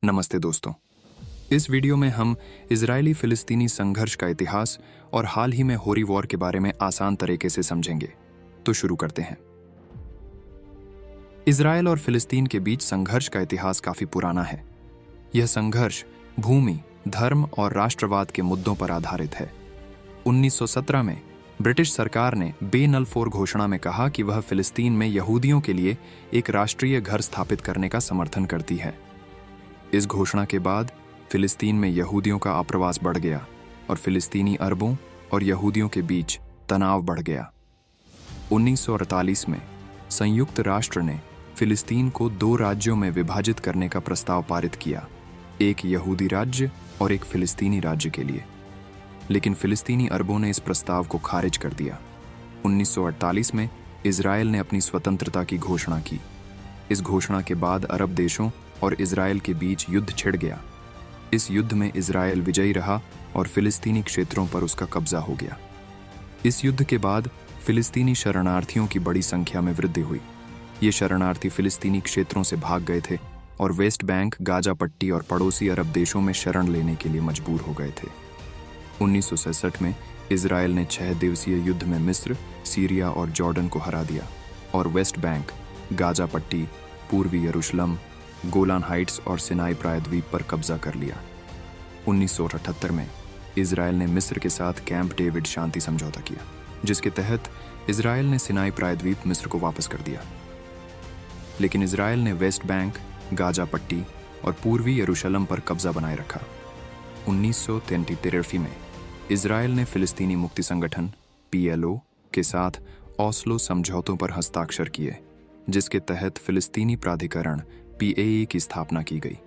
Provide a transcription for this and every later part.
नमस्ते दोस्तों। इस वीडियो में हम इजरायली फिलिस्तीनी संघर्ष का इतिहास और हाल ही में हो रही वॉर के बारे में आसान तरीके से समझेंगे। तो शुरू करते हैं। इजरायल और फिलिस्तीन के बीच संघर्ष का इतिहास काफी पुराना है। यह संघर्ष भूमि, धर्म और राष्ट्रवाद के मुद्दों पर आधारित है। 1917 में ब्रिटिश सरकार ने बे-नल-फोर घोषणा में कहा कि वह फिलिस्तीन में यहूदियों के लिए एक राष्ट्रीय घर स्थापित करने का समर्थन करती है। इस घोषणा के बाद फिलिस्तीन में यहूदियों का आप्रवास बढ़ गया और फिलिस्तीनी अरबों और यहूदियों के बीच तनाव बढ़ गया। 1948 में संयुक्त राष्ट्र ने फिलिस्तीन को 2 राज्यों में विभाजित करने का प्रस्ताव पारित किया, एक यहूदी राज्य और एक फिलिस्तीनी राज्य के लिए। लेकिन फिलिस्तीनी अरबों ने इस प्रस्ताव को खारिज कर दिया। 1948 में इजरायल ने अपनी स्वतंत्रता की घोषणा की। इस घोषणा के बाद अरब देशों और इजरायल के बीच युद्ध छिड़ गया। इस युद्ध में इजरायल विजयी रहा और फिलिस्तीनी क्षेत्रों पर उसका कब्जा हो गया। इस युद्ध के बाद फिलिस्तीनी शरणार्थियों की बड़ी संख्या में वृद्धि हुई। ये शरणार्थी फिलिस्तीनी क्षेत्रों से भाग गए थे और वेस्ट बैंक, गाजा पट्टी और पड़ोसी अरब देशों में शरण लेने के लिए मजबूर हो गए थे। 1967 में इजरायल ने 6 दिवसीय युद्ध में मिस्र, सीरिया और जॉर्डन को हरा दिया और वेस्ट बैंक, गाजा पट्टी, पूर्वी यरूशलेम, गोलान हाइट्स और सिनाई प्रायद्वीप पर कब्जा कर लिया। 1978 में इजरायल ने मिस्र के साथ कैंप डेविड शांति समझौता किया, जिसके तहत इजरायल ने सिनाई प्रायद्वीप मिस्र को वापस कर दिया। लेकिन इजरायल ने वेस्ट बैंक, गाजा पट्टी और पूर्वी यरूशलेम पर कब्जा बनाए रखा। 1933 में इजरायल ने फिलिस्तीनी मुक्ति संगठन PLO के साथ ओस्लो समझौतों पर हस्ताक्षर किए, जिसके तहत फिलिस्तीनी प्राधिकरण PAA की स्थापना की गई।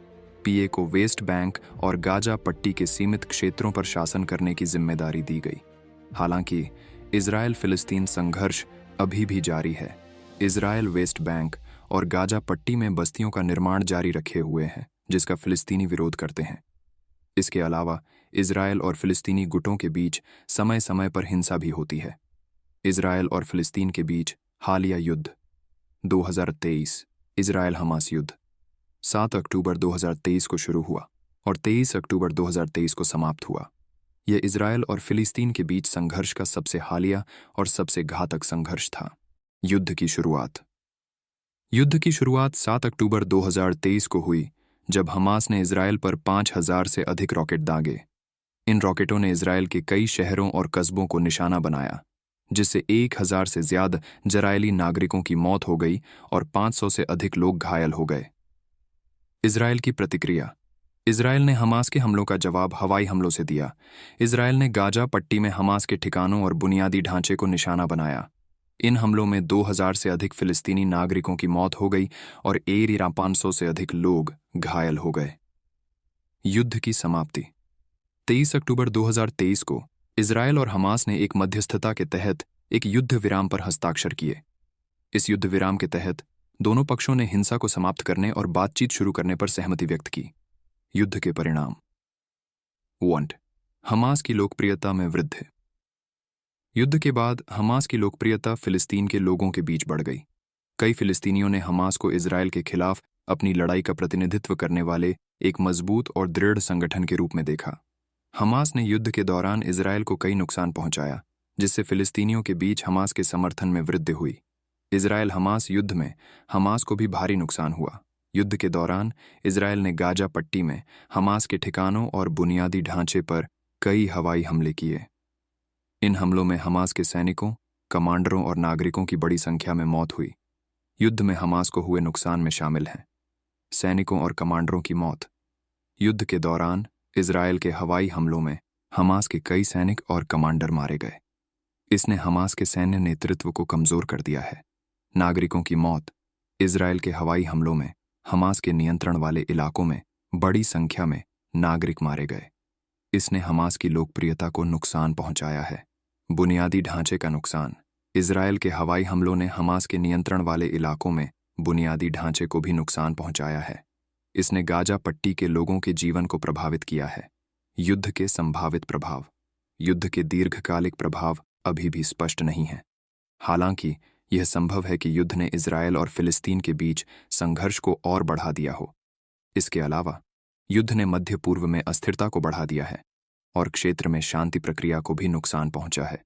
PA को वेस्ट बैंक और गाजा पट्टी के सीमित क्षेत्रों पर शासन करने की जिम्मेदारी दी गई। हालांकि इजरायल फिलिस्तीन संघर्ष अभी भी जारी है। इजरायल वेस्ट बैंक और गाजा पट्टी में बस्तियों का निर्माण जारी रखे हुए हैं, जिसका फिलिस्तीनी विरोध करते हैं। इसके अलावा इजरायल और फिलिस्तीनी गुटों के बीच समय समय पर हिंसा भी होती है। इजरायल और फिलिस्तीन के बीच हालिया युद्ध 2023 इजरायल हमास युद्ध 7 अक्टूबर 2023 को शुरू हुआ और 23 अक्टूबर 2023 को समाप्त हुआ। यह इजरायल और फिलिस्तीन के बीच संघर्ष का सबसे हालिया और सबसे घातक संघर्ष था। युद्ध की शुरुआत 7 अक्टूबर 2023 को हुई, जब हमास ने इजरायल पर 5000 से अधिक रॉकेट दागे। इन रॉकेटों ने इजरायल के कई शहरों और कस्बों को निशाना बनाया, जिससे 1000 से ज्यादा इजरायली नागरिकों की मौत हो गई और 500 से अधिक लोग घायल हो गए। इजरायल की प्रतिक्रिया। इजरायल ने हमास के हमलों का जवाब हवाई हमलों से दिया। इजरायल ने गाजा पट्टी में हमास के ठिकानों और बुनियादी ढांचे को निशाना बनाया। इन हमलों में 2000 से अधिक फिलिस्तीनी नागरिकों की मौत हो गई और 500 से अधिक लोग घायल हो गए। युद्ध की समाप्ति। 23 अक्टूबर 2023 को इजरायल और हमास ने एक मध्यस्थता के तहत एक युद्ध विराम पर हस्ताक्षर किए। इस युद्ध विराम के तहत दोनों पक्षों ने हिंसा को समाप्त करने और बातचीत शुरू करने पर सहमति व्यक्त की। युद्ध के परिणाम। 1. हमास की लोकप्रियता में वृद्धि। युद्ध के बाद हमास की लोकप्रियता फिलिस्तीन के लोगों के बीच बढ़ गई। कई फिलिस्तीनियों ने हमास को इजरायल के खिलाफ अपनी लड़ाई का प्रतिनिधित्व करने वाले एक मजबूत और दृढ़ संगठन के रूप में देखा। हमास ने युद्ध के दौरान इजरायल को कई नुकसान पहुंचाया, जिससे फिलिस्तीनियों के बीच हमास के समर्थन में वृद्धि हुई। इजरायल हमास युद्ध में हमास को भी भारी नुकसान हुआ। युद्ध के दौरान इजरायल ने गाजा पट्टी में हमास के ठिकानों और बुनियादी ढांचे पर कई हवाई हमले किए। इन हमलों में हमास के सैनिकों, कमांडरों और नागरिकों की बड़ी संख्या में मौत हुई। युद्ध में हमास को हुए नुकसान में शामिल हैं सैनिकों और कमांडरों की मौत। युद्ध के दौरान इजरायल के हवाई हमलों में हमास के कई सैनिक और कमांडर मारे गए। इसने हमास के सैन्य नेतृत्व को कमजोर कर दिया है। नागरिकों की मौत। इजरायल के हवाई हमलों में हमास के नियंत्रण वाले इलाकों में बड़ी संख्या में नागरिक मारे गए। इसने हमास की लोकप्रियता को नुकसान पहुंचाया है। बुनियादी ढांचे का नुकसान। इजरायल के हवाई हमलों ने हमास के नियंत्रण वाले इलाकों में बुनियादी ढांचे को भी नुकसान पहुंचाया है। इसने गाजा पट्टी के लोगों के जीवन को प्रभावित किया है। युद्ध के संभावित प्रभाव। युद्ध के दीर्घकालिक प्रभाव अभी भी स्पष्ट नहीं हैं। हालांकि यह संभव है कि युद्ध ने इजरायल और फिलिस्तीन के बीच संघर्ष को और बढ़ा दिया हो। इसके अलावा युद्ध ने मध्य पूर्व में अस्थिरता को बढ़ा दिया है और क्षेत्र में शांति प्रक्रिया को भी नुकसान पहुंचा है।